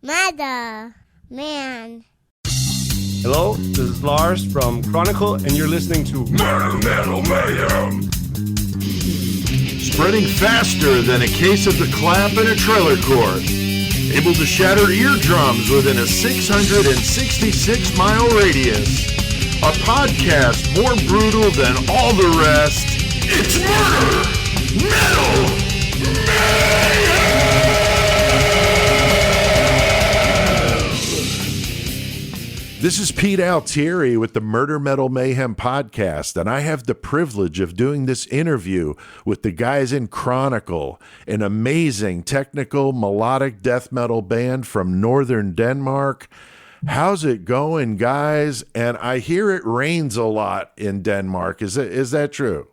Mother, man. Hello, this is Lars from Chronicle, and you're listening to Metal Mayhem. Spreading faster than a case of the clap in a trailer court. Able to shatter eardrums within a 666-mile radius. A podcast more brutal than all the rest. It's Murder Metal Mayhem! This is Pete Altieri with the Murder Metal Mayhem podcast, and I have the privilege of doing this interview with the guys in Chronicle, an amazing technical melodic death metal band from northern Denmark. How's it going, guys? And I hear it rains a lot in Denmark. Is that true?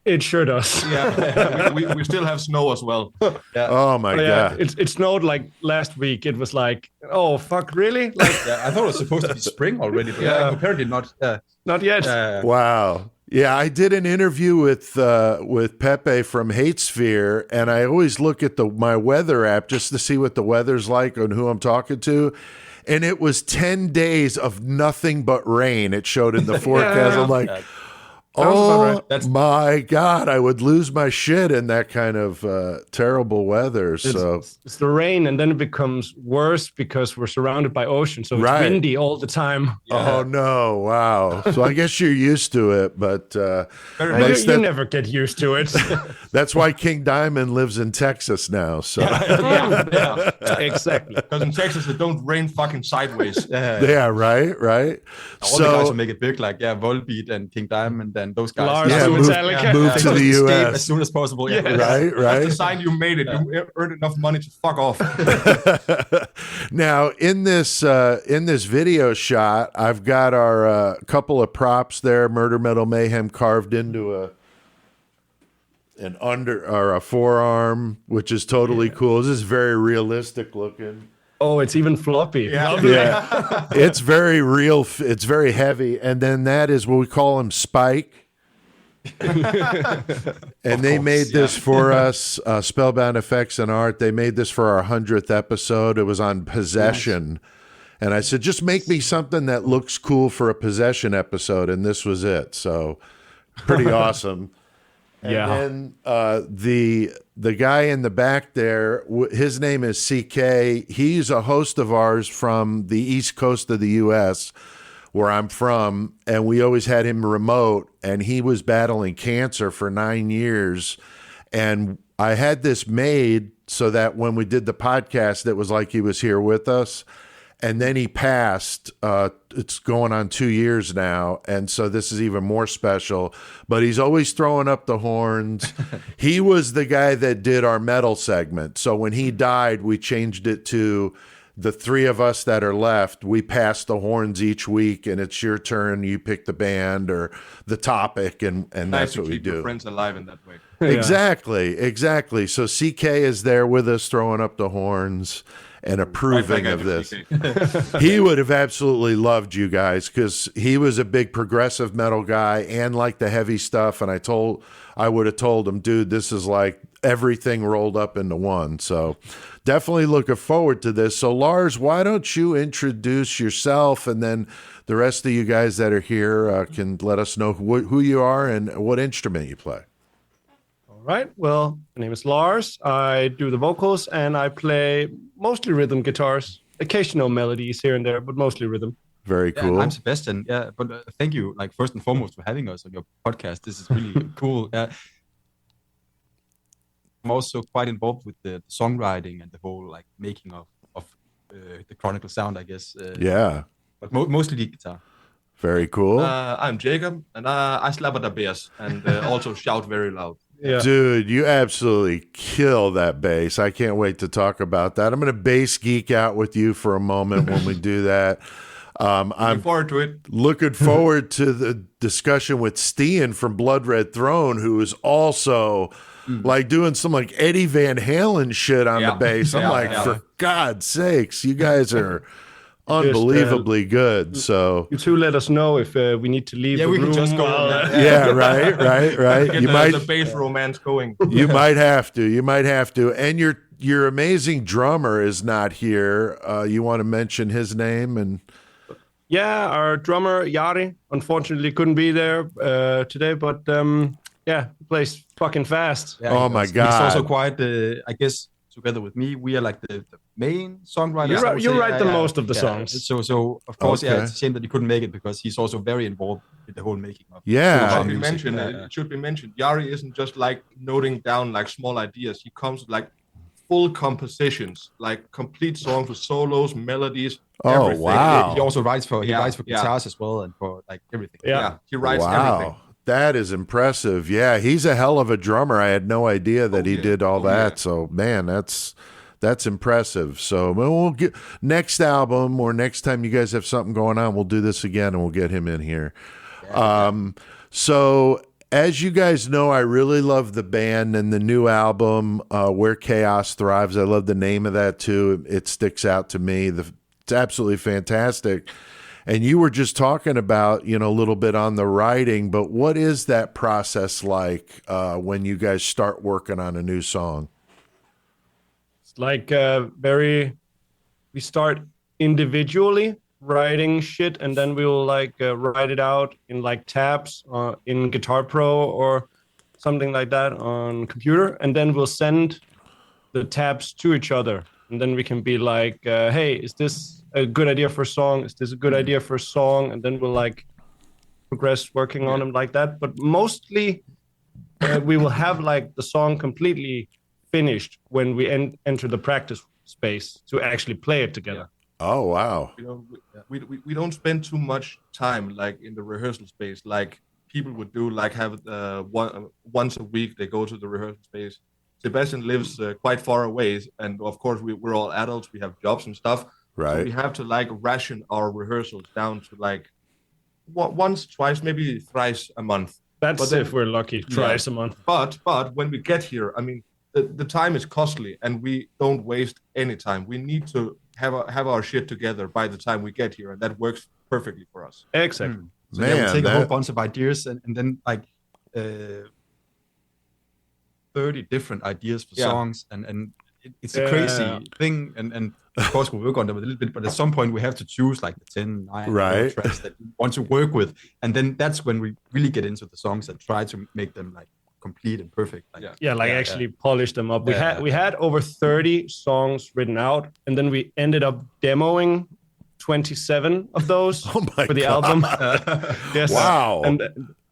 It sure does. Yeah, we still have snow as well. Yeah. Oh my God! It snowed like last week. It was like, oh fuck, really? Like, I thought it was supposed to be spring already, but apparently not. Not yet. Wow. Yeah, I did an interview with Pepe from Hatesphere, and I always look at my weather app just to see what the weather's like and who I'm talking to. And it was 10 days of nothing but rain. It showed in the forecast. I'm like, oh my God, I would lose my shit in that kind of terrible weather. So it's the rain, and then it becomes worse because we're surrounded by ocean, so it's windy all the time. Yeah. Oh no! Wow. So I guess you're used to it, but you never get used to it. That's why King Diamond lives in Texas now. So exactly. Because in Texas it don't rain fucking sideways. Yeah, right. All the guys who make it big, like Volbeat and King Diamond. And those guys Lars move to the U.S. as soon as possible. Yeah. Right. That's the sign you made it. You earned enough money to fuck off. Now, in this video shot, I've got our couple of props there, Murder Metal Mayhem carved into a forearm, which is totally cool. This is very realistic looking. Oh, it's even floppy. Yeah. It's very real. It's very heavy. And then that is what we call him, Spike. And they made this for us, Spellbound Effects and Art. They made this for our 100th episode. It was on Possession. And I said, just make me something that looks cool for a Possession episode. And this was it. So pretty awesome. And then the guy in the back there, his name is CK. He's a host of ours from the East Coast of the U.S., where I'm from, and we always had him remote, and he was battling cancer for 9 years. And I had this made so that when we did the podcast, it was like he was here with us. And then he passed. It's going on 2 years now. And so this is even more special. But he's always throwing up the horns. He was the guy that did our metal segment. So when he died, we changed it to the three of us that are left. We pass the horns each week, and it's your turn. You pick the band or the topic, and that's what we do. Keep friends alive in that way. Exactly. So CK is there with us throwing up the horns and approving of this. He would have absolutely loved you guys because he was a big progressive metal guy and liked the heavy stuff. And I would have told him, dude, this is like everything rolled up into one. So definitely looking forward to this. So Lars, why don't you introduce yourself, and then the rest of you guys that are here can let us know who you are and what instrument you play. All right. Well, my name is Lars. I do the vocals, and I play mostly rhythm guitars, occasional melodies here and there, but mostly rhythm. Very cool. I'm Sebastian. Yeah, but thank you, like, first and foremost, for having us on your podcast. This is really cool. I'm also quite involved with the songwriting and the whole like making of the Chronicle sound, I guess. But mostly the guitar. Very cool. I'm Jacob, and I slap at the bass and also shout very loud. Yeah. Dude, you absolutely kill that bass. I can't wait to talk about that. I'm going to bass geek out with you for a moment when we do that. I'm looking forward to it. Looking forward to the discussion with Stian from Blood Red Throne, who is also like doing some like Eddie Van Halen shit on the bass. I'm for God's sakes, you guys are unbelievably good. So you two let us know if we need to leave the room. Can just go right. You might the bass romance going. You might have to. And your amazing drummer is not here. You want to mention his name? And yeah, our drummer Yari unfortunately couldn't be there today, but yeah, he plays fucking fast. Yeah, oh my god, he's also quite. I guess together with me, we are like the main songwriters. You write the most of the songs. So of course, Okay. it's a shame that he couldn't make it because he's also very involved with the whole making of. Yeah. of our Should be music. mentioned. It should be mentioned. Yari isn't just like noting down like small ideas. He comes with like full compositions, like complete songs with solos, melodies. Oh, everything. wow. He also writes for Yeah. guitars as well and for like everything. Yeah, he writes wow. everything. That is impressive. Yeah, he's a hell of a drummer. I had no idea that he did all that. Yeah. So, man, that's impressive. So, we'll get next album or next time you guys have something going on, we'll do this again and we'll get him in here. So, as you guys know, I really love the band and the new album, Where Chaos Thrives. I love the name of that too. It sticks out to me. It's absolutely fantastic. And you were just talking about, a little bit on the writing, but what is that process like when you guys start working on a new song? It's like we start individually writing shit, and then we'll like write it out in like tabs in Guitar Pro or something like that on computer, and then we'll send the tabs to each other, and then we can be like, hey, is this a good idea for a song? Is this a good idea for a song? And then we'll like progress working on them like that. But mostly we will have like the song completely finished when we enter the practice space to actually play it together. Oh, wow. We don't spend too much time like in the rehearsal space like people would do. Like have once a week they go to the rehearsal space. Sebastian lives quite far away, and of course we're all adults. We have jobs and stuff. Right. So we have to like ration our rehearsals down to like once, twice, maybe thrice a month. That's if we're lucky, twice a month. But when we get here, I mean, the time is costly, and we don't waste any time. We need to have our shit together by the time we get here, and that works perfectly for us. Exactly. So Man, we take a whole bunch of ideas and then like 30 different ideas for songs, and it's a crazy thing. And of course we work on them a little bit, but at some point we have to choose like the 10, 9 tracks that we want to work with, and then that's when we really get into the songs and try to make them like complete and perfect. Like, polish them up. We had over 30 songs written out, and then we ended up demoing 27 of those for the album. Yes. Wow. And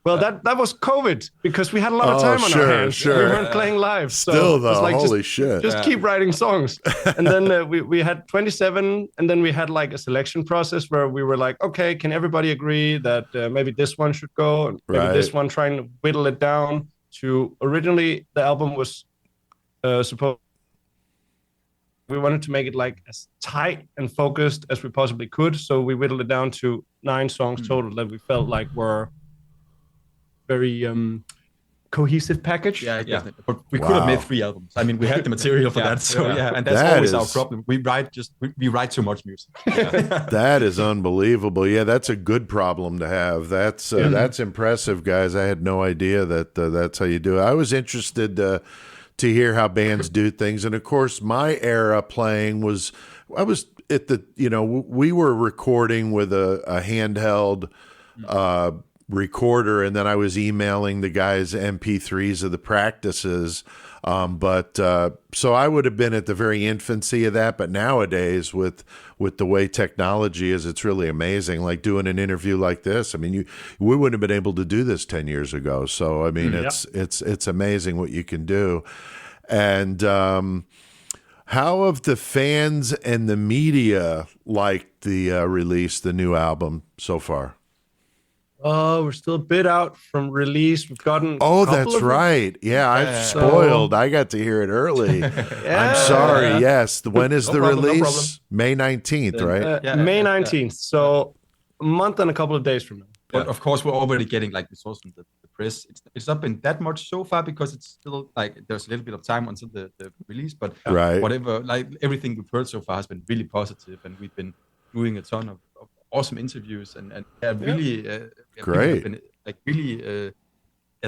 well, that was COVID because we had a lot of time on our hands. We weren't playing live. So Still, it was though, like, holy shit. Just keep writing songs. And then we had 27, and then we had like a selection process where we were like, okay, can everybody agree that maybe this one should go? And maybe this one, trying to whittle it down to originally the album was supposed. We wanted to make it like as tight and focused as we possibly could. So we whittled it down to 9 songs total that we felt like were very cohesive package. Yeah. But we could have made 3 albums. I mean, we had the material for that. So and that's always our problem. We write too much music. That is unbelievable. Yeah, that's a good problem to have. That's impressive, guys. I had no idea that that's how you do it. I was interested to hear how bands do things, and of course, my era playing was I was at the we were recording with a handheld recorder, and then I was emailing the guys MP3s of the practices. So I would have been at the very infancy of that, but nowadays with the way technology is, it's really amazing. Like doing an interview like this. I mean, we wouldn't have been able to do this 10 years ago. So, I mean, it's amazing what you can do. And, how have the fans and the media liked the release, the new album so far? Oh, we're still a bit out from release. We've gotten. Oh, that's right. Yeah, I've spoiled. I got to hear it early. I'm sorry. Yes. When is the release? May 19th, right? May 19th. So a month and a couple of days from now. But of course, we're already getting like the source from the press. It's not been that much so far because it's still like there's a little bit of time until the release. But whatever, like everything we've heard so far has been really positive, and we've been doing a ton of awesome interviews and really great. Been, like really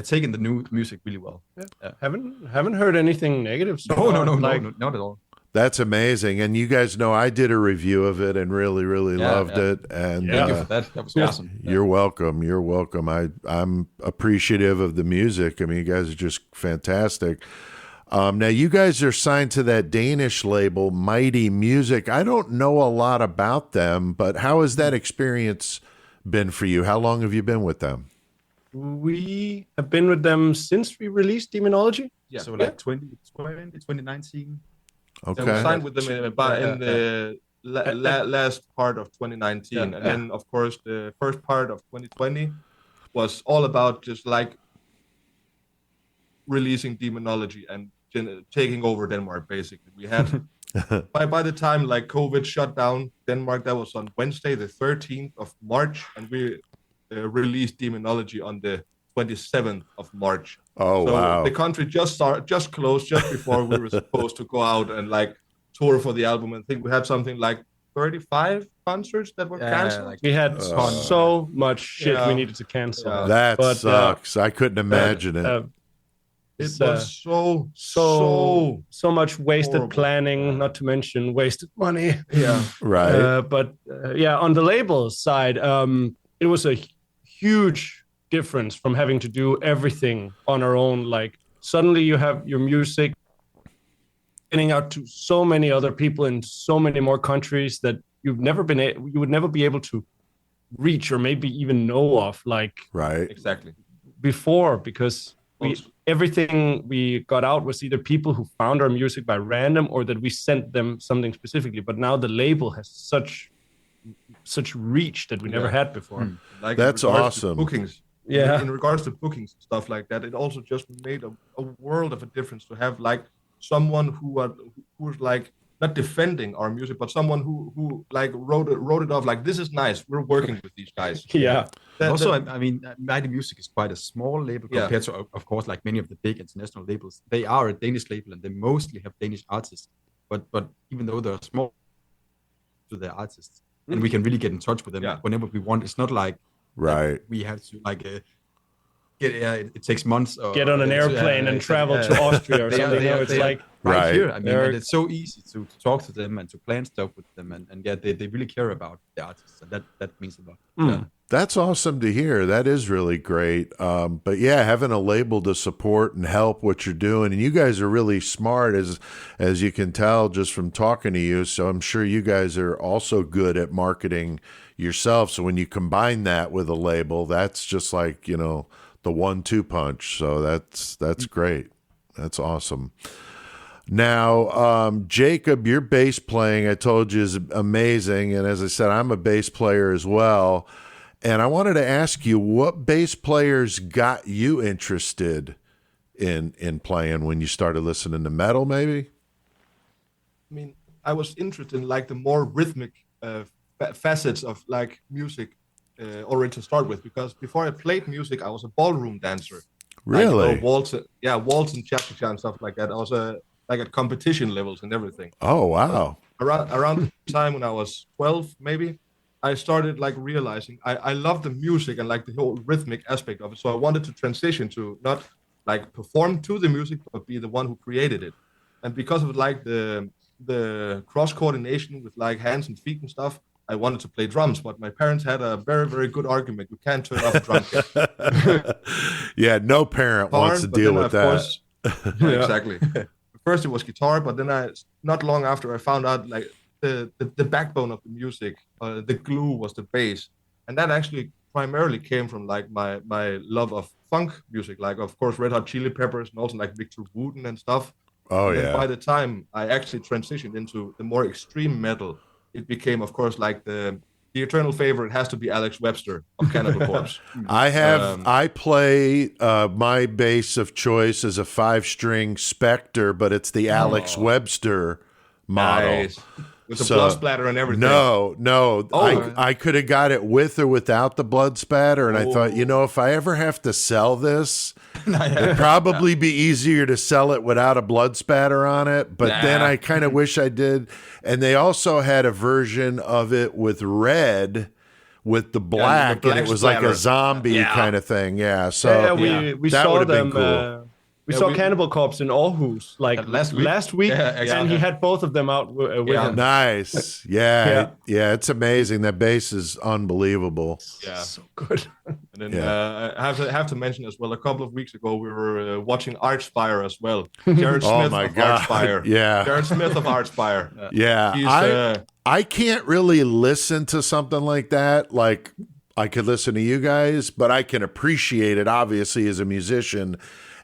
taken the new music really well. Yeah. Haven't heard anything negative. So No, far. no, Like, not at all. That's amazing. And you guys know I did a review of it and really, really loved it. And Thank you for that. That was awesome. You're welcome. You're welcome. I'm appreciative of the music. I mean, you guys are just fantastic. Now, you guys are signed to that Danish label, Mighty Music. I don't know a lot about them, but how has that experience been for you? How long have you been with them? we have been with them since we released Demonology. Yeah. So like 2020, 2019. Okay. So we signed with them in the last part of 2019. And then, of course, the first part of 2020 was all about just like releasing Demonology and taking over Denmark, basically. We had, by the time like COVID shut down Denmark, that was on Wednesday, the 13th of March, and we released Demonology on the 27th of March. Oh, so wow. the country just closed just before we were supposed to go out and like tour for the album. I think we had something like 35 concerts that were canceled. Like we had so much shit we needed to cancel. That sucks. I couldn't imagine it. It was so much wasted horrible. Planning, not to mention wasted money. Yeah, right. But on the label side, it was a huge difference from having to do everything on our own. Like suddenly you have your music getting out to so many other people in so many more countries that you would never be able to reach or maybe even know of. Like right, exactly before, because everything we got out was either people who found our music by random or that we sent them something specifically. But now the label has such reach that we never had before. Like that's awesome. Bookings. Yeah. In regards to bookings and stuff like that, it also just made a world of a difference to have like someone who's like not defending our music, but someone who like wrote it off like, this is nice, we're working with these guys. Yeah. I mean, Mighty Music is quite a small label compared to, of course, like many of the big international labels. They are a Danish label and they mostly have Danish artists. But even though they're small to their artists, and we can really get in touch with them whenever we want. It's not like we have to like it takes months. Get on an airplane and travel to Austria or something. It's like right here. I mean, and it's so easy to talk to them and to plan stuff with them, and they really care about the artists, and that means a lot. Yeah. That's awesome to hear. That is really great. But yeah, having a label to support and help what you're doing, and you guys are really smart, as you can tell just from talking to you. So I'm sure you guys are also good at marketing yourself. So when you combine that with a label, that's just like, you know, the 1-2 punch. So that's great. That's awesome. Now, Jacob, your bass playing, I told you, is amazing. And as I said, I'm a bass player as well. And I wanted to ask you, what bass players got you interested in playing when you started listening to metal, maybe? I mean, I was interested in like the more rhythmic facets of like music already to start with, because before I played music, I was a ballroom dancer. Really? Like, waltz and cha-cha-cha and stuff like that. I was like at competition levels and everything. Oh, wow. Around the time when I was 12, maybe, I started like realizing I love the music and like the whole rhythmic aspect of it. So I wanted to transition to not like perform to the music, but be the one who created it. And because of like the cross coordination with like hands and feet and stuff, I wanted to play drums. But my parents had a very, very good argument. You can't turn off a drum kit. Yeah, no parent wants to deal with that. Exactly. First it was guitar, but then not long after I found out like the backbone of the music, the glue was the bass, and that actually primarily came from like my love of funk music, like of course Red Hot Chili Peppers and also like Victor Wooten and stuff. Oh and yeah. By the time I actually transitioned into the more extreme metal, it became of course like the eternal favorite has to be Alex Webster of Cannibal Corpse. I play my bass of choice is a 5-string Spectre, but it's the Alex Webster model. Nice. With the blood splatter and everything. No. I could have got it with or without the blood spatter, and I thought, you know, if I ever have to sell this, it'd probably be easier to sell it without a blood spatter on it. But then I kind of wish I did. And they also had a version of it with red, with the black, and it was like a zombie kind of thing. Yeah. So we that saw would have been them. cool. We saw Cannibal Corpse in Aarhus like last week, and he had both of them out with him. Nice. Yeah. It's amazing. That bass is unbelievable. Yeah, So good. And then I have to mention as well. A couple of weeks ago, we were watching Archspire as well. Jared Smith of Archspire. Yeah. Jared Smith of Archspire. I can't really listen to something like that. Like I could listen to you guys, but I can appreciate it obviously as a musician.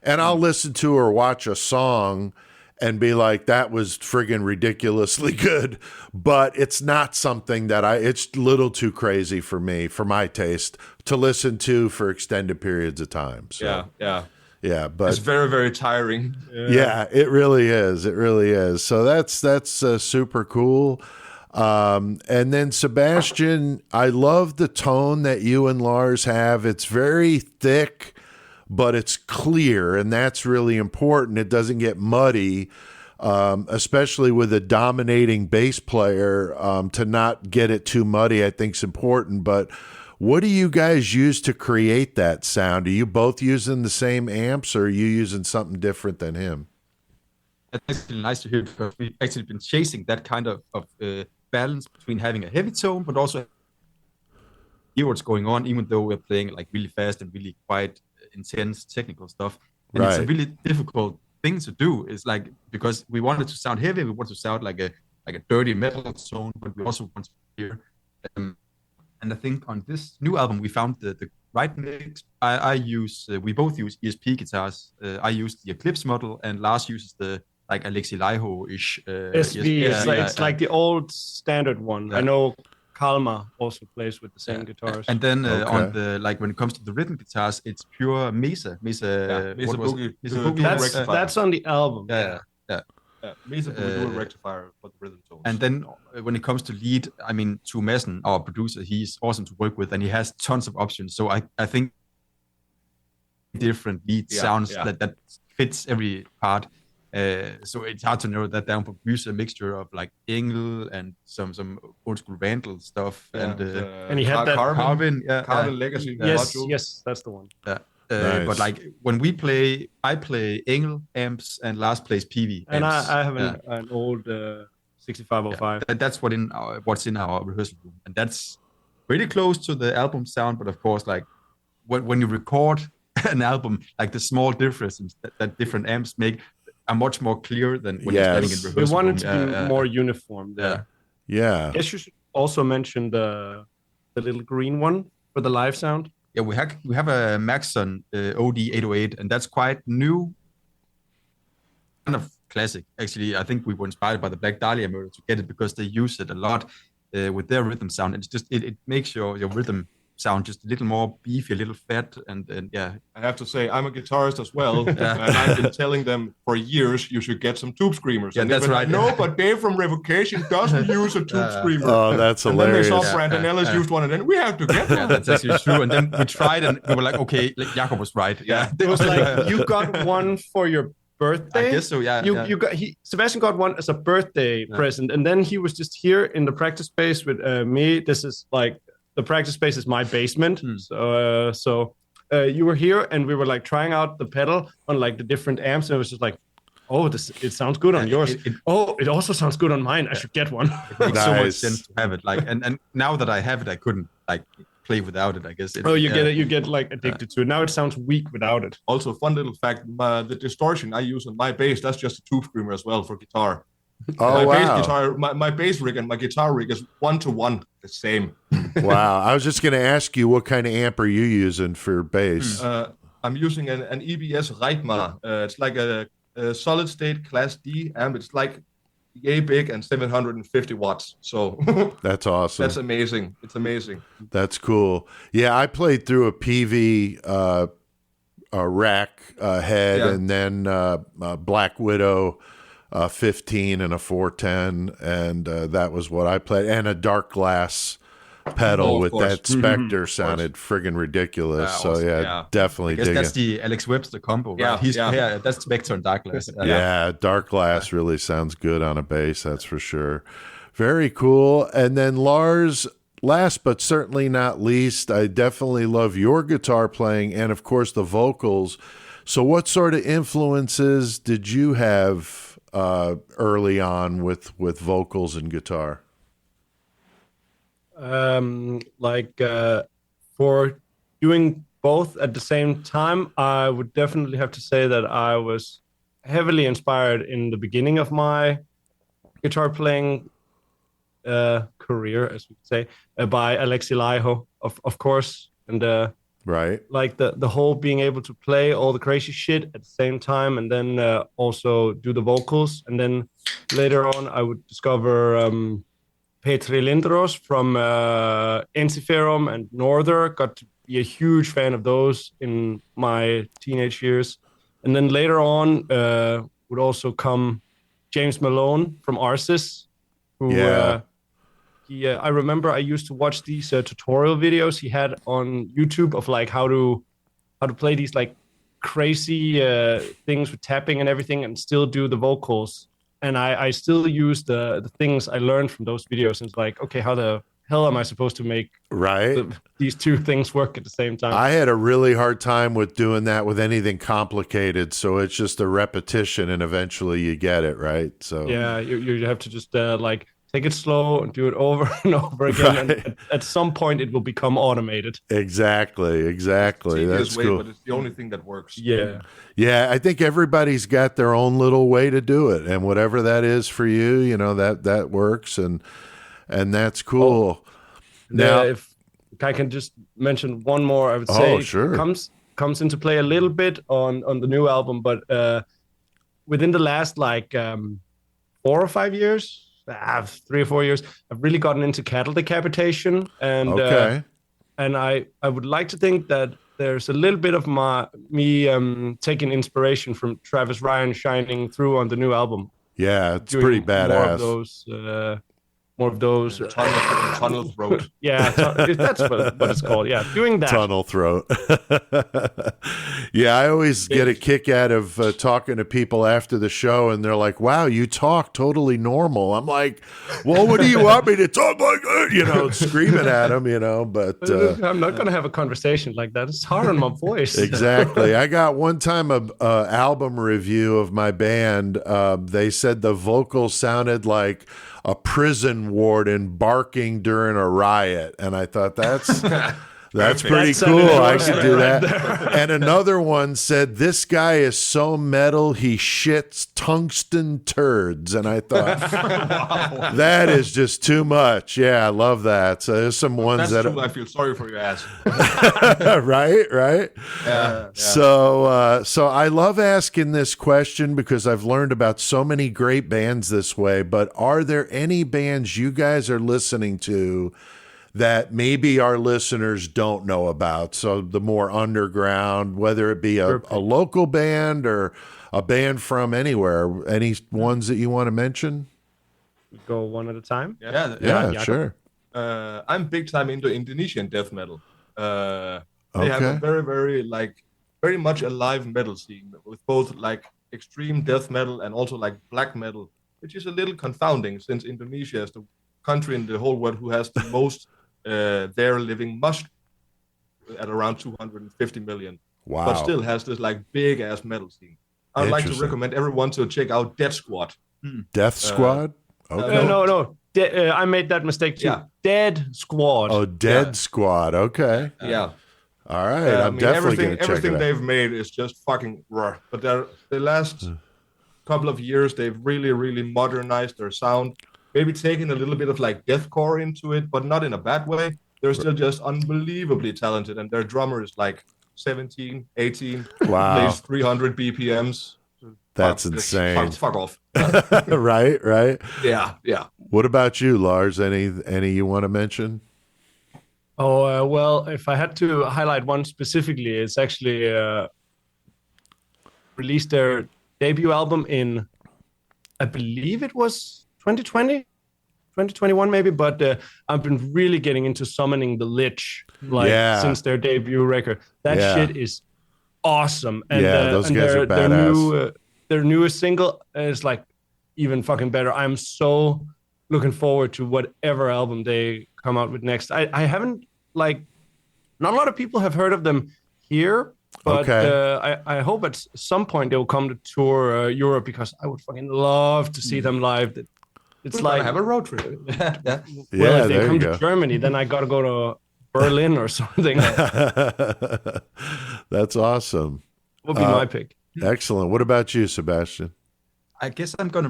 And I'll listen to or watch a song and be like, that was friggin' ridiculously good. But it's not something that it's a little too crazy for me, for my taste, to listen to for extended periods of time. So, yeah, but it's very, very tiring. Yeah, it really is. It really is. So that's super cool. And then Sebastian, I love the tone that you and Lars have. It's very thick, but it's clear, and that's really important. It doesn't get muddy, especially with a dominating bass player. To not get it too muddy, I think is important. But what do you guys use to create that sound? Are you both using the same amps, or are you using something different than him? That's actually nice to hear, because we've actually been chasing that kind of balance between having a heavy tone, but also hear what's going on, even though we're playing like really fast and really quite intense technical stuff. And it's a really difficult thing to do. It's like, because we wanted to sound heavy, we want to sound like a dirty metal tone, but we also want to hear. And I think on this new album, we found the right mix. We both use ESP guitars. I use the Eclipse model, and Lars uses the like Alexi Laiho-ish. SV, it's like the old standard one. I know Kalmar also plays with the same guitars. And then on the, like, when it comes to the rhythm guitars, it's pure Mesa. Mesa Boogie. That's on the album. Mesa Boogie dual rectifier for the rhythm tones. And then when it comes to lead, I mean, to Madsen, our producer, he's awesome to work with, and he has tons of options. So I think different lead sounds that fits every part. So it's hard to narrow that down, but we use a mixture of like Engel and some old school Vandal stuff, and he had that Carvin Legacy. Yes, that's the one. Nice. But like when we play, I play Engel amps, and Lars plays PV amps. And I have an old 6505. That's what's in our rehearsal room, and that's pretty close to the album sound. But of course, like when you record an album, like the small differences that different amps make are much more clear than when you're standing in rehearsal. We wanted to be more uniform there. Yeah. I guess you should also mention the little green one for the live sound. Yeah, we have a Maxon OD 808, and that's quite new, kind of classic. Actually, I think we were inspired by the Black Dahlia Murder to get it, because they use it a lot with their rhythm sound. It's just it makes your rhythm sound just a little more beefy, a little fat, and yeah. I have to say, I'm a guitarist as well, and I've been telling them for years you should get some tube screamers. Yeah, and that's right. Like, no, but Dave from Revocation doesn't use a tube screamer. Oh, that's hilarious. And then they saw Brandon Ellis used one, and then we have to get one. Yeah, that's actually true. And then we tried, and we were like, okay, like, Jakob was right. Yeah, it was like, you got one for your birthday. I guess so. Yeah. You got Sebastian got one as a birthday present, and then he was just here in the practice space with me. This is like, the practice space is my basement. So you were here, and we were like trying out the pedal on like the different amps, and it was just like, oh, it sounds good on yours. It also sounds good on mine. I should get one. It makes so much sense to have it. Like, and now that I have it, I couldn't like play without it. I guess. You get like addicted to it. Now it sounds weak without it. Also, fun little fact: the distortion I use on my bass, that's just a tube screamer as well for guitar. Oh, bass guitar, my bass rig and my guitar rig is 1-to-1, the same. Wow. I was just going to ask you, what kind of amp are you using for bass? I'm using an EBS Reitmar. It's like a solid state Class D amp. It's like yay big and 750 watts. So that's awesome. That's amazing. It's amazing. That's cool. Yeah, I played through a PV rack head, and then Black Widow 15 and a 410, and that was what I played, and a dark glass pedal with that Spectre sounded friggin' ridiculous. So definitely. I guess that's the Alex Webster combo. Right? That's Spectre and dark glass. Dark glass really sounds good on a bass, that's for sure. Very cool. And then Lars, last but certainly not least, I definitely love your guitar playing and, of course, the vocals. So what sort of influences did you have early on with vocals and guitar? For doing both at the same time, I would definitely have to say that I was heavily inspired in the beginning of my guitar playing career, as we could say, by Alexi Laiho, of course, and right, like the whole being able to play all the crazy shit at the same time, and then also do the vocals, and then later on I would discover Petri Lindros from Ensiferum and Norther. Got to be a huge fan of those in my teenage years, and then later on would also come James Malone from Arsis, who I remember I used to watch these tutorial videos he had on YouTube of like how to play these like crazy things with tapping and everything and still do the vocals. And I still use the things I learned from those videos. And it's like, okay, how the hell am I supposed to make these two things work at the same time? I had a really hard time with doing that with anything complicated. So it's just a repetition and eventually you get it, right? So yeah, you have to just like take it slow and do it over and over again. Right. And at some point, it will become automated. Exactly. That's cool. But it's the only thing that works. Yeah. Yeah, I think everybody's got their own little way to do it, and whatever that is for you, you know, that works, and that's cool. Now, if I can just mention one more, I would say sure. It comes into play a little bit on the new album, but within the last like 4 or 5 years. 3 or 4 years, I've really gotten into cattle decapitation, and I would like to think that there's a little bit of me taking inspiration from Travis Ryan shining through on the new album. Yeah, it's pretty badass. More of those tunnel throat. Yeah, that's what it's called. Yeah, doing that. Tunnel throat. Yeah, I always get a kick out of talking to people after the show, and they're like, "Wow, you talk totally normal." I'm like, "Well, what do you want me to talk like?" You know, screaming at them, you know. But I'm not going to have a conversation like that. It's hard on my voice. Exactly. I got one time a album review of my band. They said the vocals sounded like a prison warden barking during a riot, and I thought that's pretty cool. I could do that. And another one said, "This guy is so metal he shits tungsten turds," and I thought, wow, that is just too much. Yeah, I love that. So there's some ones that's true. I feel sorry for your ass. right. Yeah. So I love asking this question because I've learned about so many great bands this way. But are there any bands you guys are listening to that maybe our listeners don't know about? So the more underground, whether it be a local band or a band from anywhere, any ones that you want to mention? Go one at a time. Yeah, sure. I'm big time into Indonesian death metal. They have a very much alive metal scene with both like extreme death metal and also like black metal, which is a little confounding since Indonesia is the country in the whole world who has the most there living much at around 250 million. Wow. But still has this like big ass metal scene. I'd like to recommend everyone to check out Death Squad. Death Squad? Okay. No. I made that mistake too. Yeah. Dead Squad. Oh, Dead Squad. Okay. Yeah. All right. I'm definitely going to check it out. Everything they've made is just fucking raw. But the last couple of years, they've really, really modernized their sound. Maybe taking a little bit of like deathcore into it, but not in a bad way. They're still just unbelievably talented, and their drummer is like 17, 18, plays 300 BPMs. That's insane. Fuck off. Right. Yeah. What about you, Lars? Any you want to mention? Oh, well, if I had to highlight one specifically, it's actually released their debut album in, I believe it was 2020, 2021 maybe, but I've been really getting into Summoning the Lich since their debut record. That shit is awesome. And those guys are badass. Their newest single is like even fucking better. I'm so looking forward to whatever album they come out with next. I haven't like, not a lot of people have heard of them here, but I hope at some point they'll come to tour Europe, because I would fucking love to see them live. It's like have a road trip. Well, if they come to Germany, then I got to go to Berlin or something. That's awesome. Would be my pick. Excellent. What about you, Sebastian? I guess I'm gonna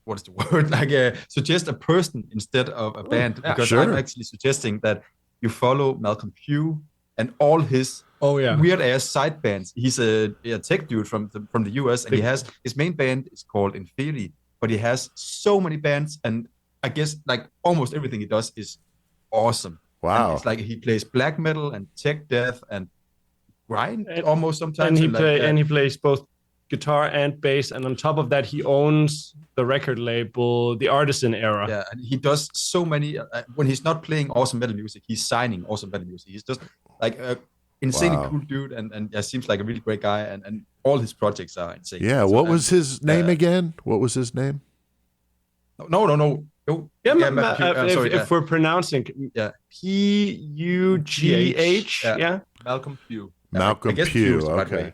what is the word? Suggest a person instead of a band, because I'm actually suggesting that you follow Malcolm Pugh and all his weird ass side bands. He's a tech dude from the US, and he has his main band is called Inferi, but he has so many bands, and I guess like almost everything he does is awesome. Wow. And it's like he plays black metal and tech death and grind almost sometimes. And he plays both guitar and bass, and on top of that, he owns the record label, the Artisan Era. Yeah, and he does so many. When he's not playing awesome metal music, he's signing awesome metal music. He's just like a insanely cool dude, and seems like a really great guy. And all his projects are insane. Yeah. What was his name again? What was his name? No. If we're pronouncing P-U-G-H, Malcolm Pugh. Malcolm Pugh. Okay.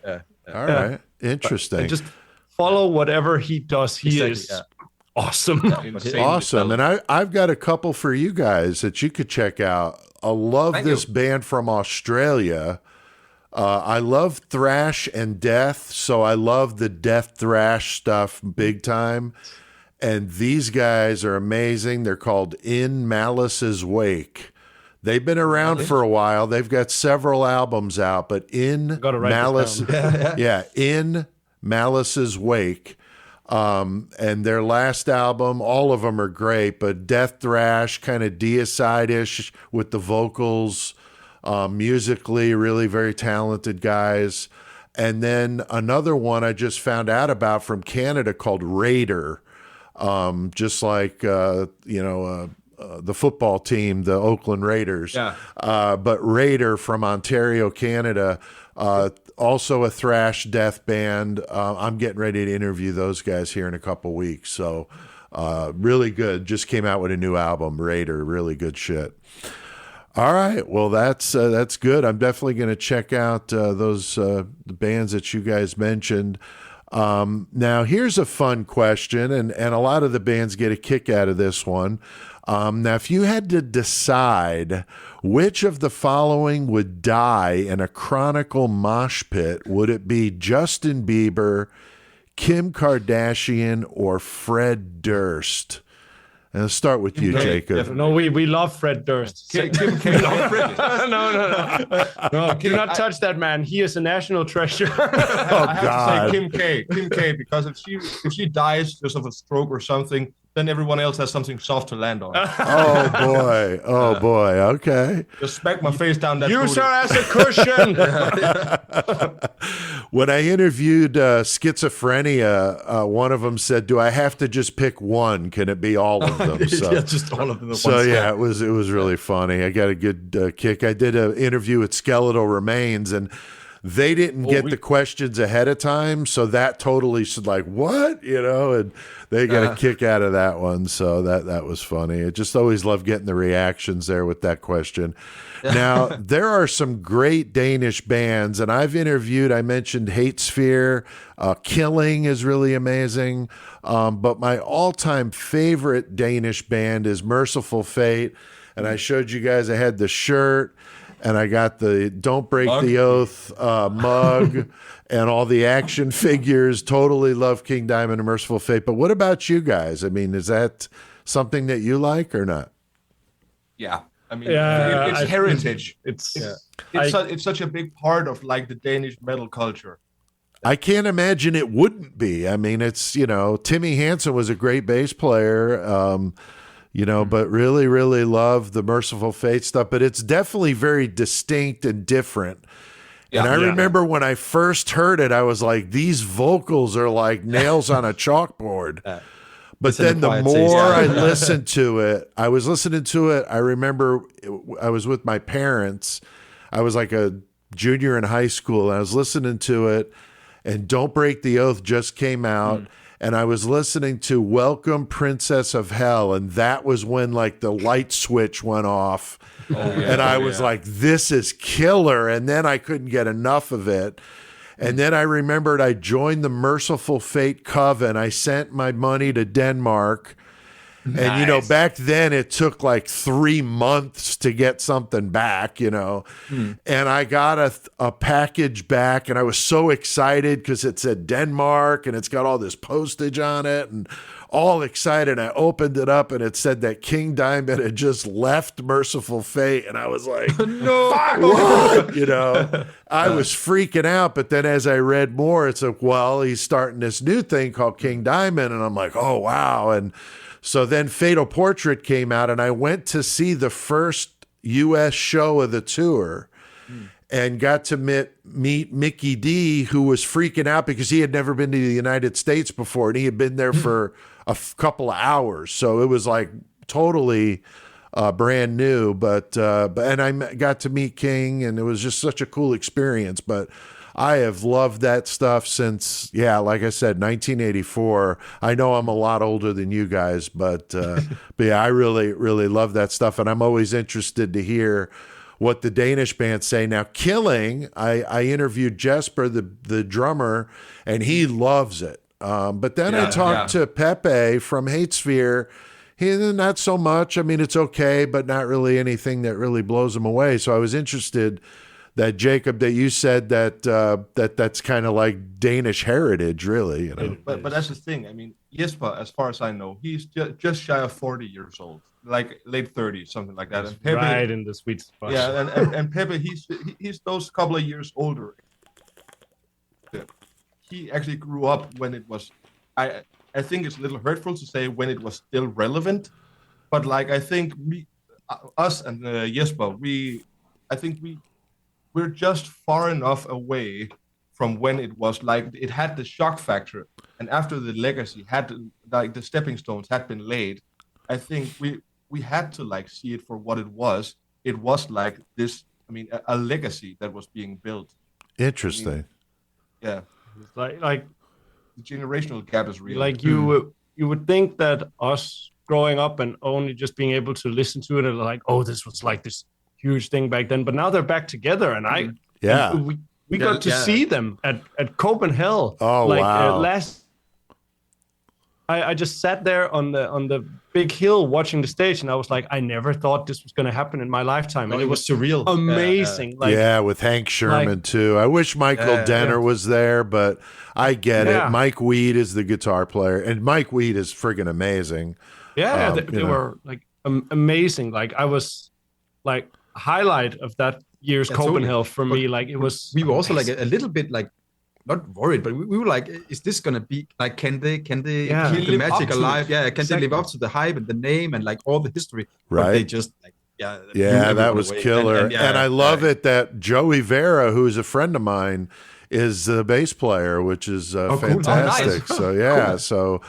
All right. Interesting. Just follow whatever he does. He is awesome. Awesome. And I've got a couple for you guys that you could check out. I love this band from Australia. I love thrash and death, so I love the death thrash stuff big time. And these guys are amazing. They're called In Malice's Wake. They've been around for a while. They've got several albums out, but In Malice, In Malice's Wake, and their last album, all of them are great, but death thrash, kind of deicide-ish with the vocals, musically really very talented guys. And then another one I just found out about from Canada called Raider. Just like, the football team, the Oakland Raiders. But Raider from Ontario, Canada, also a thrash death band. I'm getting ready to interview those guys here in a couple weeks. So really good. Just came out with a new album, Raider. Really good shit. All right. Well, that's good. I'm definitely going to check out those the bands that you guys mentioned. Now, here's a fun question, and a lot of the bands get a kick out of this one. Now, if you had to decide which of the following would die in a Chronicle mosh pit, would it be Justin Bieber, Kim Kardashian, or Fred Durst? And let's start with you, Jacob. No, we love Fred Durst. Kim love Fred. No, do not touch that man. He is a national treasure. I have to say Kim K, because if she dies just of a stroke or something, then everyone else has something soft to land on. Oh boy. Okay. Just smack my face down that. Use her as a cushion. When I interviewed Schizophrenia, one of them said, "Do I have to just pick one? Can it be all of them?" So, just all of them. It was really funny. I got a good kick. I did an interview with Skeletal Remains, and they didn't get the questions ahead of time, so that totally should like what and they got a kick out of that one. So that was funny. I just always love getting the reactions there with that question. Now there are some great Danish bands, and I've interviewed. I mentioned Hate Sphere, Killing is really amazing, but my all-time favorite Danish band is Merciful Fate, and I showed you guys. I had the shirt. And I got the Don't Break the Oath mug and all the action figures. Totally love King Diamond and Merciful Fate. But what about you guys? I mean, is that something that you like or not? Yeah. I mean, it's heritage. It's such a big part of like the Danish metal culture. I can't imagine it wouldn't be. I mean, it's, Timmy Hansen was a great bass player. But really, really love the Merciful Fate stuff. But it's definitely very distinct and different. And I remember when I first heard it, I was like, these vocals are like nails on a chalkboard. But then the more I listened to it, I remember I was with my parents. I was like a junior in high school, and I was listening to it, and Don't Break the Oath just came out. and I was listening to Welcome Princess of Hell, and that was when like the light switch went off. And I was like, this is killer. And then I couldn't get enough of it. And then I remembered I joined the Merciful Fate Coven. I sent my money to Denmark. And, you know, back then it took like 3 months to get something back, you know. And I got a package back, and I was so excited because it said Denmark and it's got all this postage on it and all excited. I opened it up and it said that King Diamond had just left Merciful Fate. And I was like, no, what? You know, I was freaking out. But then as I read more, it's like, well, he's starting this new thing called King Diamond. And I'm like, oh, wow. And so then Fatal Portrait came out, and I went to see the first U.S. show of the tour and got to meet Mickey D, who was freaking out because he had never been to the United States before, and he had been there for a couple of hours. So it was like totally brand new. But I got to meet King, and it was just such a cool experience. But I have loved that stuff since, like I said, 1984. I know I'm a lot older than you guys, but yeah, I really, really love that stuff. And I'm always interested to hear what the Danish bands say. Now, Killing, I interviewed Jesper, the drummer, and he loves it. But then I talked to Pepe from Hatesphere. He not so much. I mean, it's okay, but not really anything that really blows him away. So I was interested that, Jacob, that you said that's kind of like Danish heritage, really. You know? But that's the thing. I mean, Jesper, as far as I know, he's just shy of 40 years old, like late 30s, something like that. And Pepe, right in the sweet spot. Yeah, and Pepe, he's those couple of years older. He actually grew up when it was. I think it's a little hurtful to say when it was still relevant, but like I think us and Jesper, we're just far enough away from when it was like it had the shock factor, and after the legacy had like the stepping stones had been laid, I think we had to like see it for what it was. It was like this. I mean, a legacy that was being built. Interesting. I mean, yeah, It's like the generational gap is real. like you would think that us growing up and only just being able to listen to it and like, oh, this was like this huge thing back then, but now they're back together, and we got to see them at Copenhagen. Oh, like, wow! I just sat there on the big hill watching the stage, and I was like, I never thought this was going to happen in my lifetime, and it was surreal, amazing. With Hank Sherman too. I wish Michael Denner was there, but I get it. Mike Weed is the guitar player, and Mike Weed is friggin' amazing. Yeah, they were like amazing. Like I was like highlight of that year's Copenhagen for me. Like it was. We were also like a little bit like not worried, but we were like, is this gonna be like? Can they keep the magic alive? Yeah, can they live up to the hype and the name and like all the history? Right. But they just like that was killer. And I love it that Joey Vera, who's a friend of mine, is the bass player, which is fantastic. Cool. So Cool. So.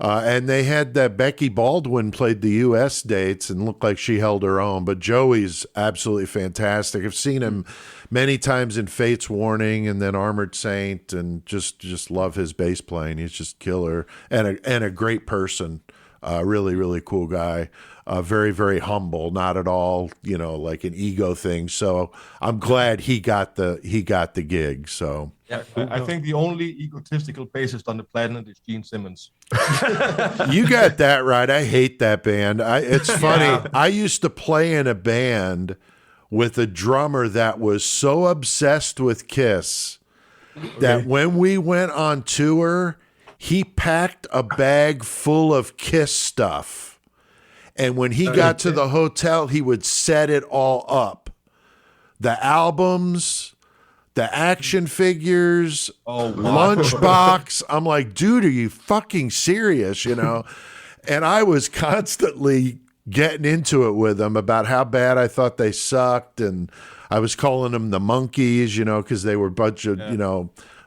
And they had that Becky Baldwin played the U.S. dates and looked like she held her own. But Joey's absolutely fantastic. I've seen him many times in Fate's Warning and then Armored Saint, and just love his bass playing. He's just killer and a great person. Really, really cool guy. Very, very humble. Not at all, like an ego thing. So I'm glad he got the gig. So. Yeah, I think the only egotistical bassist on the planet is Gene Simmons. You got that right. I hate that band. It's funny. Yeah. I used to play in a band with a drummer that was so obsessed with Kiss that when we went on tour, he packed a bag full of Kiss stuff. And when he got to the hotel, he would set it all up. The albums, the action figures, lunchbox. I'm like, dude, are you fucking serious? And I was constantly getting into it with them about how bad I thought they sucked. And I was calling them the Monkees, because they were a bunch of,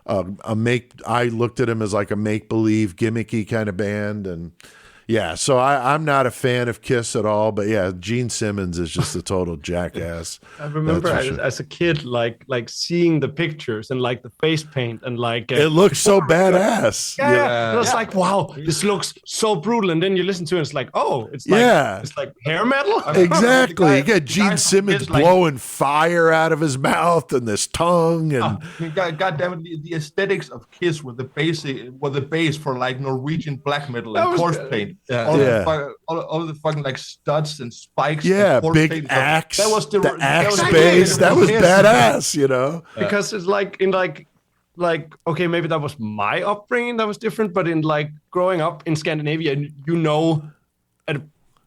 I looked at them as like a make-believe gimmicky kind of band. And Yeah, so I'm not a fan of Kiss at all, but yeah, Gene Simmons is just a total jackass. I remember That's for sure. as a kid, like seeing the pictures and like the face paint and like It looks so badass. yeah. It was like, wow, this looks so brutal. And then you listen to it, and it's like, oh, it's like it's like hair metal. Exactly. You got the Gene guy Simmons forgets, like- blowing fire out of his mouth and this tongue and I mean, God damn it, the aesthetics of Kiss were the base for like Norwegian black metal and corpse paint. All the fucking like studs and spikes. yeah, and corpse big paint. axe. That was the axe was base. That was Kiss. badass, you know. Because it's like in like okay, maybe that was my upbringing that was different, but in like growing up in Scandinavia, you know, at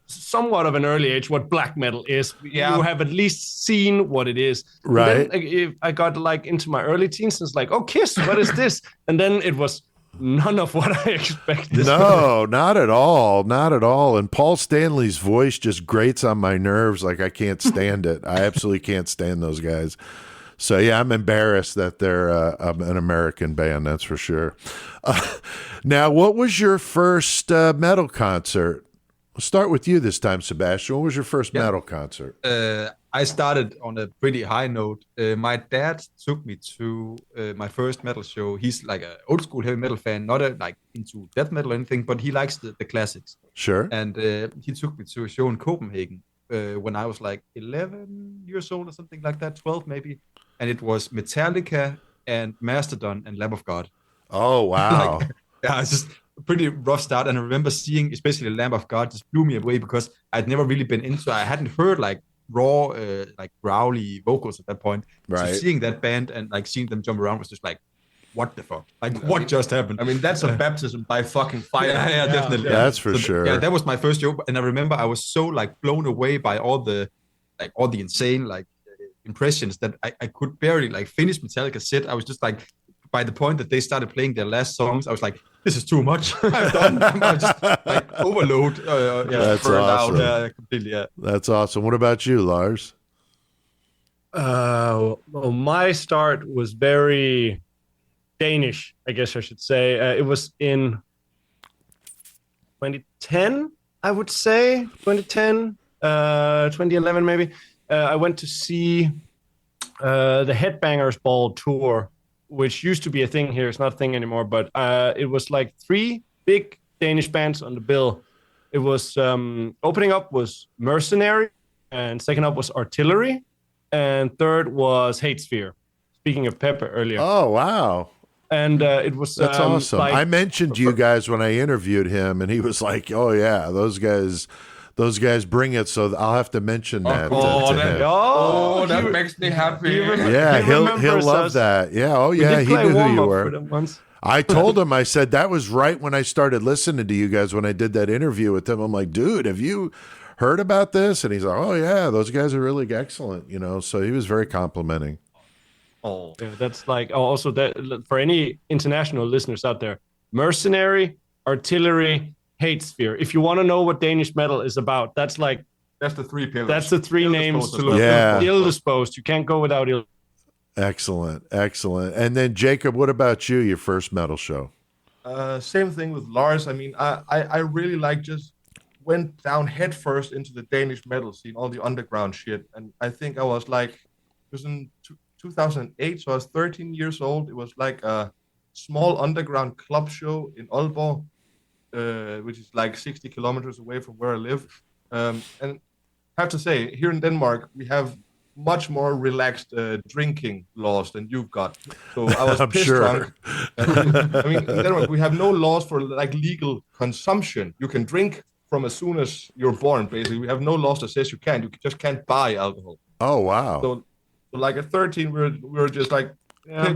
somewhat of an early age what black metal is. Yeah. You have at least seen what it is. Right. And then if I got like into my early teens, it's like, oh, Kiss, what is this? And then it was none of what I expected. No, not at all. Not at all. And Paul Stanley's voice just grates on my nerves. Like, I can't stand it. I absolutely can't stand those guys. So, yeah, I'm embarrassed that they're an American band, that's for sure. Now, what was your first metal concert? We'll start with you this time, Sebastian. What was your first metal concert? I started on a pretty high note. My dad took me to my first metal show. He's like an old school heavy metal fan, not like into death metal or anything, but he likes the classics. Sure. And he took me to a show in Copenhagen when I was like 11 years old or something like that, 12 maybe. And it was Metallica and Mastodon and Lamb of God. Oh, wow. It's just a pretty rough start. And I remember seeing, especially Lamb of God, just blew me away because I'd never really been into. I hadn't heard like raw, like growly vocals at that point. Right. So seeing that band and like seeing them jump around was just like, what the fuck? Like, what just happened? I mean, that's a baptism by fucking fire. Yeah, definitely. That's for sure. Yeah, that was my first show, and I remember I was so like blown away by all the insane like impressions that I could barely like finish Metallica's set. I was just like, by the point that they started playing their last songs, I was like, this is too much. I'm done. I just like overload. That's burned awesome. out completely. Yeah. That's awesome. What about you, Lars? Well, my start was very Danish, I guess I should say. It was in 2010, I would say. 2010, 2011 maybe. I went to see the Headbangers Ball tour, which used to be a thing here. It's not a thing anymore, but it was like 3 big Danish bands on the bill. It was opening up was Mercenary, and second up was Artillery, and third was Hatesphere. Speaking of Pepper earlier. Oh, wow. And it was That's awesome. like, I mentioned you guys when I interviewed him, and he was like, "Oh yeah, those guys bring it." So I'll have to mention that. to him. That makes me happy. Yeah, he'll love that. Yeah. Oh yeah, he knew who you were. I told him. I said that was right when I started listening to you guys when I did that interview with him. I'm like, dude, have you heard about this? And he's like, oh yeah, those guys are really excellent. You know, so he was very complimenting. Oh, yeah, that's like also that for any international listeners out there, Mercenary, Artillery, Hatesphere. If you want to know what Danish metal is about, that's the 3 pillars. That's the 3 names to look. Yeah. Ill-disposed. You can't go without ill. Excellent. And then Jacob, what about you? Your first metal show? Same thing with Lars. I mean, I really just went down headfirst into the Danish metal scene, all the underground shit. And I think I was like, it was in 2008, so I was 13 years old. It was like a small underground club show in Aalborg, which is like 60 kilometers away from where I live. And I have to say, here in Denmark, we have much more relaxed drinking laws than you've got. So I was pissed drunk. I mean, in Denmark, we have no laws for like legal consumption. You can drink from as soon as you're born, basically. We have no laws that says you can't. You just can't buy alcohol. Oh, wow. So like at 13, we were just like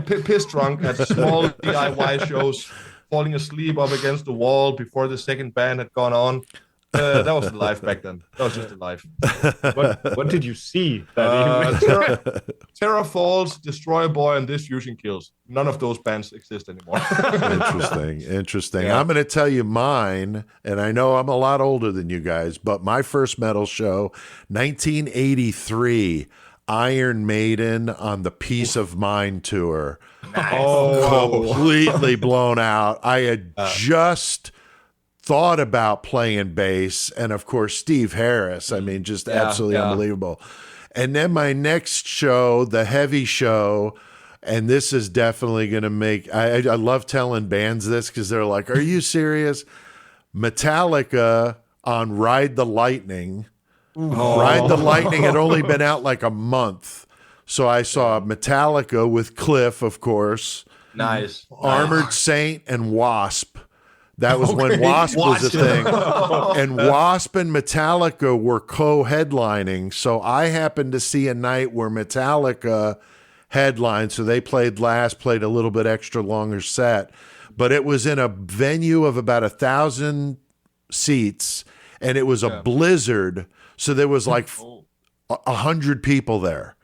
pissed drunk at small DIY shows, falling asleep up against the wall before the second band had gone on. That was the life back then. That was just the life. What did you see that evening? Terror Falls, Destroyer Boy, and This Fusion Kills. None of those bands exist anymore. Interesting. Yeah. I'm going to tell you mine, and I know I'm a lot older than you guys, but my first metal show, 1983, Iron Maiden on the Peace of Mind tour. Nice. Oh, completely blown out. I had just thought about playing bass, and of course Steve Harris. I mean, just absolutely unbelievable. And then my next show, the heavy show, and this is definitely going to make. I love telling bands this because they're like, "Are you serious?" Metallica on Ride the Lightning. Ride the Lightning had only been out like a month, so I saw Metallica with Cliff, of course. Nice. Armored Saint and Wasp. That was when Wasp was a thing. And Wasp and Metallica were co-headlining. So I happened to see a night where Metallica headlined. So they played last, played a little bit extra longer set. But it was in a venue of about 1,000 seats. And it was a blizzard. So there was like 100 people there.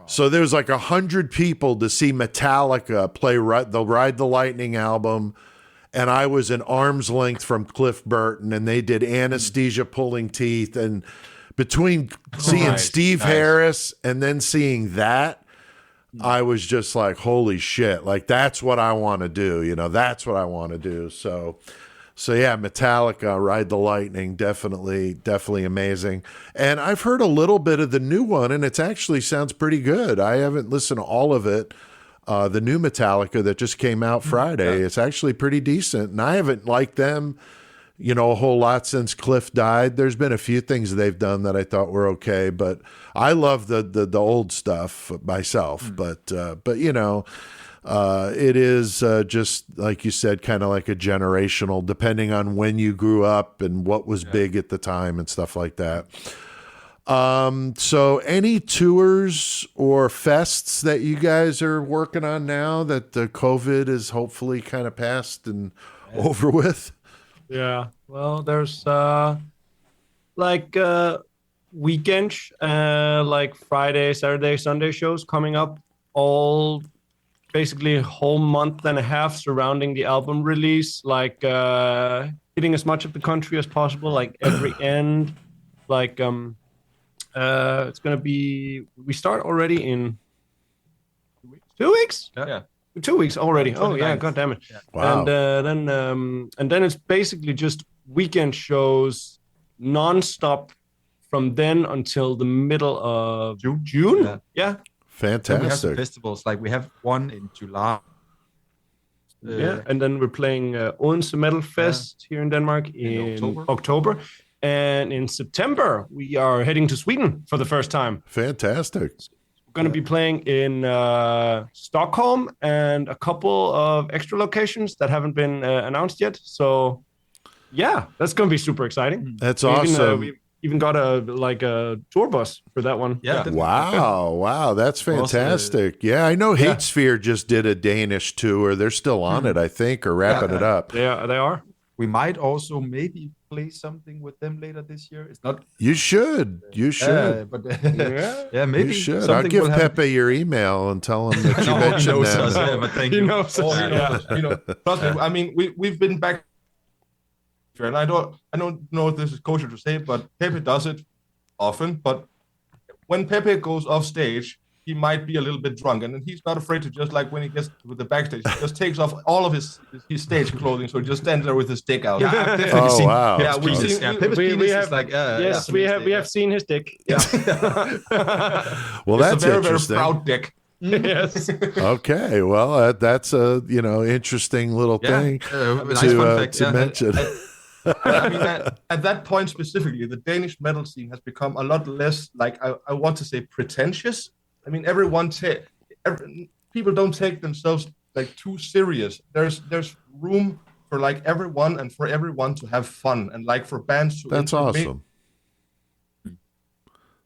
So there was like 100 people to see Metallica play the Ride the Lightning album. And I was an arm's length from Cliff Burton, and they did Anesthesia Pulling Teeth. And between seeing Steve Harris and then seeing that, I was just like, holy shit, like that's what I want to do. You know, that's what I want to do. So yeah, Metallica, Ride the Lightning, definitely amazing. And I've heard a little bit of the new one, and it actually sounds pretty good. I haven't listened to all of it. The new Metallica that just came out Friday, it's actually pretty decent. And I haven't liked them, a whole lot since Cliff died. There's been a few things they've done that I thought were okay, but I love the old stuff myself. But it is just like you said, kind of like a generational, depending on when you grew up and what was big at the time and stuff like that. So any tours or fests that you guys are working on now that the COVID is hopefully kind of passed and over with? Yeah. Well, there's weekend, like Friday, Saturday, Sunday shows coming up, all basically a whole month and a half surrounding the album release, like hitting as much of the country as possible, like every end, like it's gonna be. We start already in 2 weeks. Yeah. 2 weeks already. Oh yeah, god damn it. Yeah. Wow. And then it's basically just weekend shows non-stop from then until the middle of June. Yeah. Fantastic. We have some festivals. Like we have one in July. And then we're playing Odense Metal Fest here in Denmark in October. And in September, we are heading to Sweden for the first time. Fantastic. We're going to be playing in Stockholm and a couple of extra locations that haven't been announced yet. So, yeah, that's going to be super exciting. That's awesome. We even got a tour bus for that one. Yeah. Wow. That's fantastic. Yeah, I know Hate Sphere just did a Danish tour. They're still on it, I think, or wrapping it up. Yeah, they are. We might also maybe play something with them later this year. It's not. You should. But maybe. You should. I'll give Pepe your email and tell him that you mentioned them. But thank He you. knows us. Trust me, I mean, we've been back, and I don't know if this is kosher to say, but Pepe does it often. But when Pepe goes off stage, he might be a little bit drunk, and he's not afraid to just like when he gets with the backstage, he just takes off all of his stage clothing, so he just stands there with his dick out. Yeah, I've definitely seen. Wow. Yeah, we've seen. Pepe's penis have, is like. Yes, we have seen his dick. Yeah. Well, It's that's a very, interesting. very proud dick. Yes. Okay, well, that's a interesting little thing to mention. I mean, at that point specifically, the Danish metal scene has become a lot less like I want to say pretentious. I mean, people don't take themselves like too serious. There's room for like everyone and for everyone to have fun and like for bands to. That's awesome. And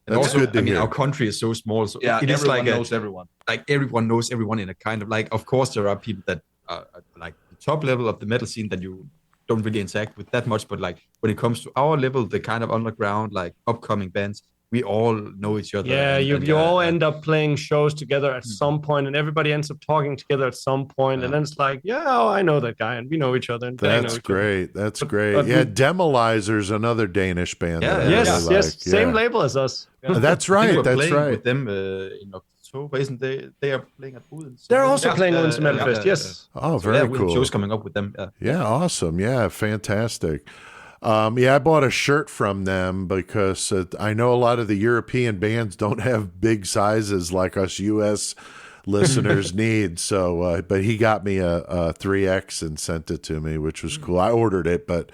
That's also, good to hear. our country is so small, so it is everyone like knows everyone. Like everyone knows everyone in a kind of like. Of course, there are people that are like the top level of the metal scene that you don't really interact with that much, but like when it comes to our level, the kind of underground, like upcoming bands, we all know each other. Yeah, you all end up playing shows together at some point, and everybody ends up talking together at some point, and then it's like, I know that guy, and we know each other. And That's great. That's great. Yeah, Demolizer's another Danish band. Yeah, that I really like. Same label as us. That's right. We're That's playing right. with them in October, isn't they are playing at Odense? They're also playing Odense Metal Fest, yes. Oh, So, very we cool. have shows coming up with them. Yeah, awesome. Yeah, fantastic. I bought a shirt from them because I know a lot of the European bands don't have big sizes like us U.S. listeners need. So, but he got me a 3X and sent it to me, which was cool. I ordered it, but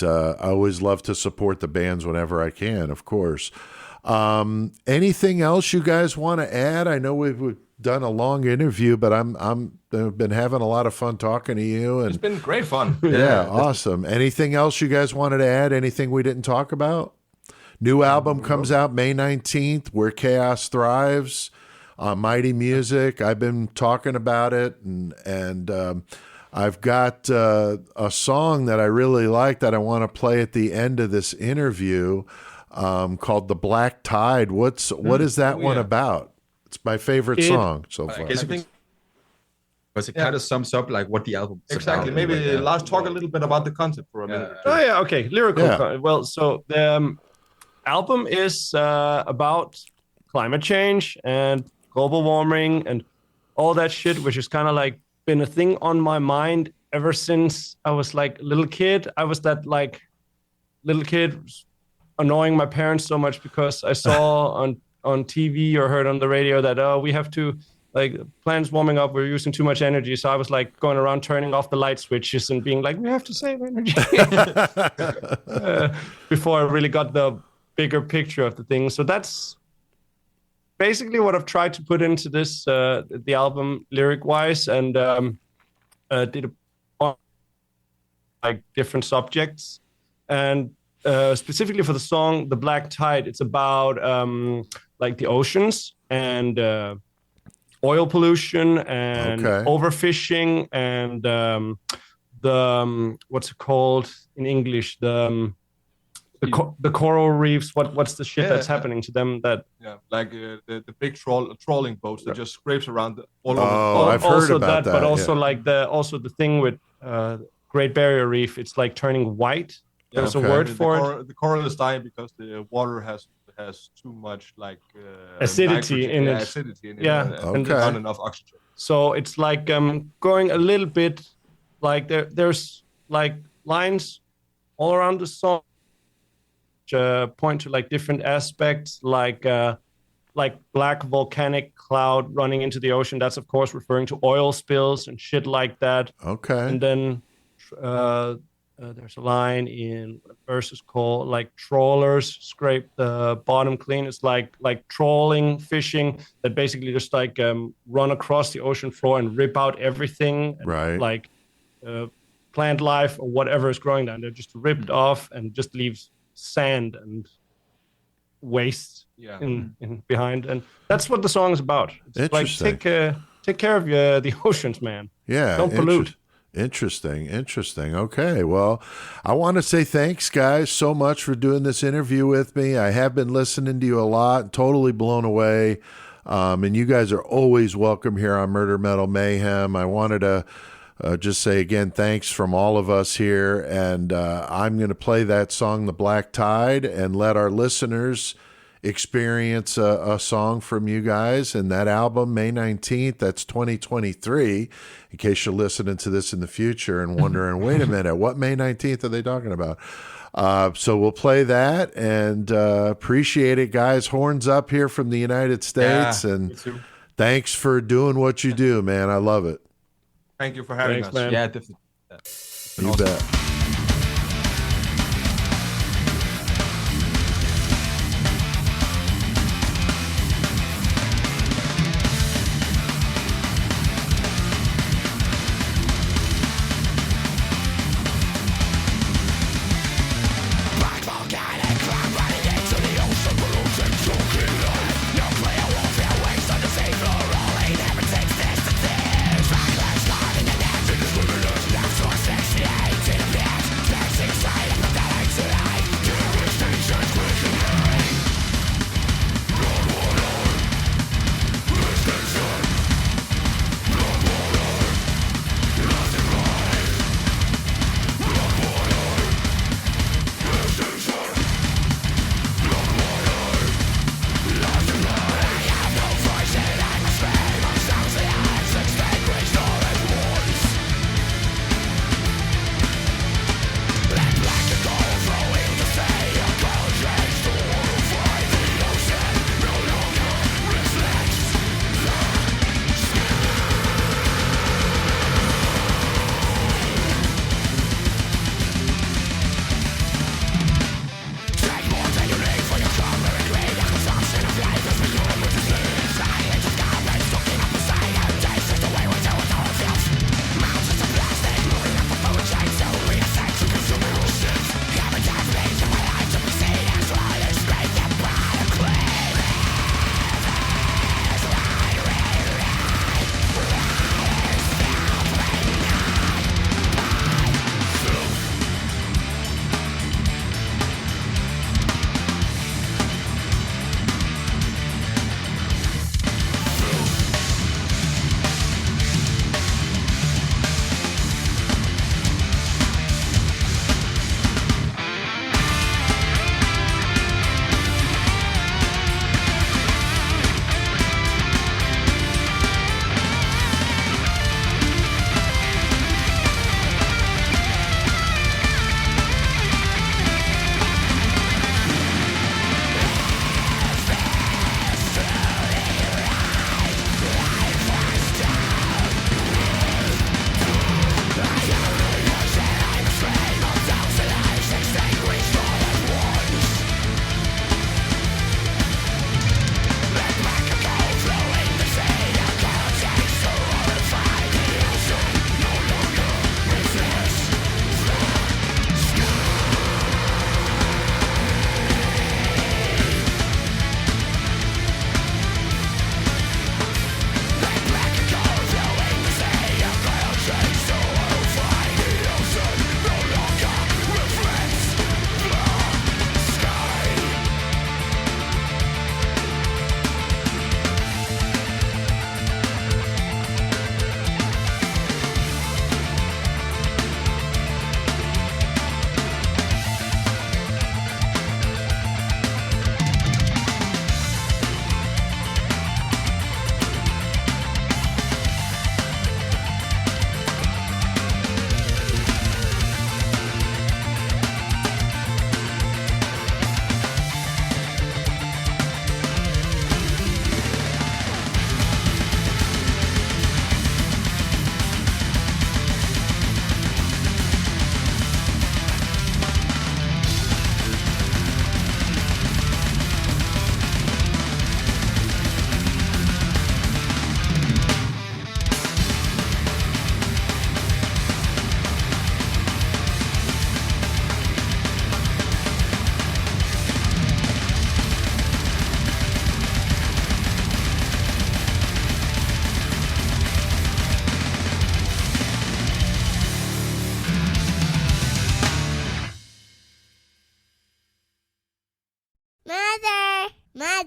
I always love to support the bands whenever I can, of course. Anything else you guys want to add? I know we've done a long interview, but I've been having a lot of fun talking to you, and It's been great fun. yeah, awesome. Anything else you guys wanted to add? Anything we didn't talk about? New album comes out May 19th, Where Chaos Thrives, Mighty Music. I've been talking about it, and I've got a song that I really like that I want to play at the end of this interview, called The Black Tide. What is that one about? It's my favorite song so far. I guess because it kind of sums up like what the album is Exactly. about. Maybe Lars, talk a little bit about the concept for a minute. Oh yeah, okay. Lyrical. Yeah. Well, so the album is about climate change and global warming and all that shit, which has kind of like been a thing on my mind ever since I was like a little kid. I was that like little kid annoying my parents so much because I saw on TV or heard on the radio that we have to, like, planet's warming up, we're using too much energy. So I was like going around turning off the light switches and being like, we have to save energy. Before I really got the bigger picture of the thing. So that's basically what I've tried to put into this the album lyric wise, and did like different subjects, and specifically for the song The Black Tide, it's about like the oceans and oil pollution and overfishing and the what's it called in English, the coral reefs. What's the shit that's happening to them? That like the big trawling boats that just scrapes around all over. Oh, I've heard about that. But also like the thing with Great Barrier Reef, it's like turning white. There's a word for it. The coral is dying because the water has too much like acidity in it. Acidity in it. Yeah, and not enough oxygen. So it's like going a little bit like there's like lines all around the song which point to like different aspects, like black volcanic cloud running into the ocean. That's of course referring to oil spills and shit like that. Okay. And then there's a line in what a verse is called, like trawlers scrape the bottom clean. It's like trawling, fishing that basically just like run across the ocean floor and rip out everything. Right. Like plant life or whatever is growing down there, just ripped off and just leaves sand and waste in behind. And that's what the song is about. It's like take care of the oceans, man. Yeah. Don't pollute. Interesting. Okay. Well, I want to say thanks, guys, so much for doing this interview with me. I have been listening to you a lot, totally blown away. And you guys are always welcome here on Murder Metal Mayhem. I wanted to just say again, thanks from all of us here. And I'm going to play that song, The Black Tide, and let our listeners experience a song from you guys. And that album, May 19th, that's 2023, in case you're listening to this in the future and wondering, wait a minute, what May 19th are they talking about? So we'll play that, and appreciate it, guys. Horns up here from the United States, and thanks for doing what you do, man. I love it. Thank you for having us. Man. Yeah, definitely. You bet. Nuclear warfare waste on the sea floor, all inhabitants exist. Backlash, carbon and acid is luminous. Left source 68 in a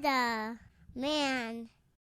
the man.